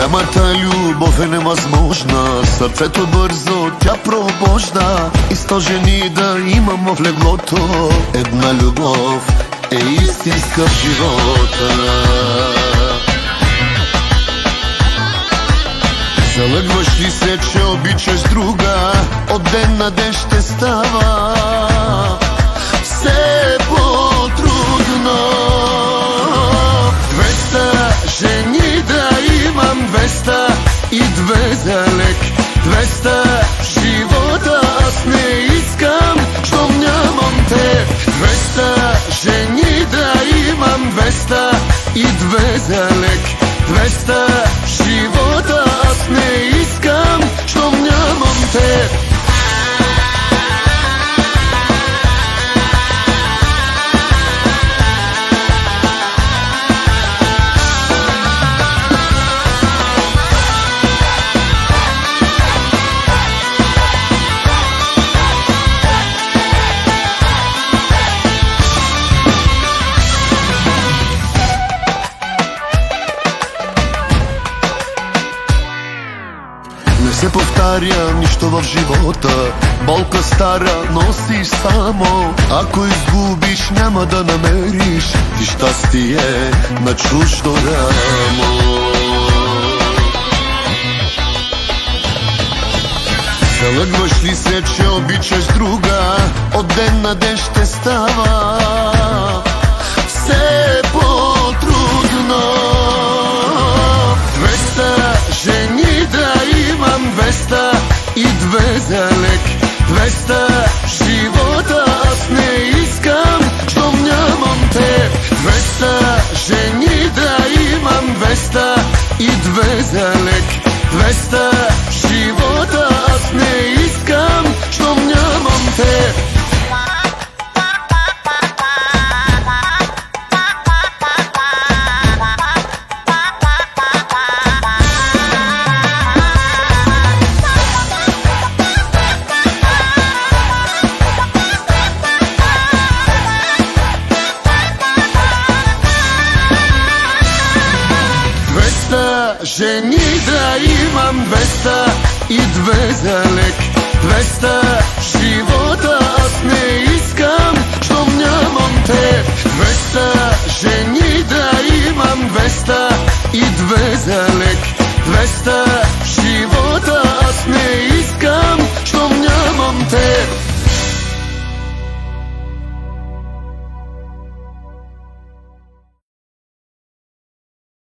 Голямата любов е невъзможна, сърцето бързо тя пробожда. И 100 жени да имам в леглото, една любов е истинска в живота. Залъгваш ли се, че обичаш друга, от ден на ден ще става все по-трудно. 200 жени да имам, 202 за лек, 200 в живота аз не искам, щом нямам те. 200 жени да имам, 202 за лек, 200 в живота аз не искам, щом нямам те. Не се повтаря нищо в живота, болка стара носиш само. Ако изгубиш, няма да намериш ти щастие на чуждо рамо. Залъгваш ли се, че обичаш друга, от ден на ден ще става все по-трудно. 200 жени да имам, 202 за лек, 200 в живота аз не искам, щом нямам те. 200 жени да имам, 202 за лек, 200 в живота аз не искам, щом нямам те. Жени да имам, 202 за лек, 200 в живота аз не искам, щом нямам те. 200 жени да имам, 202 за лек, 200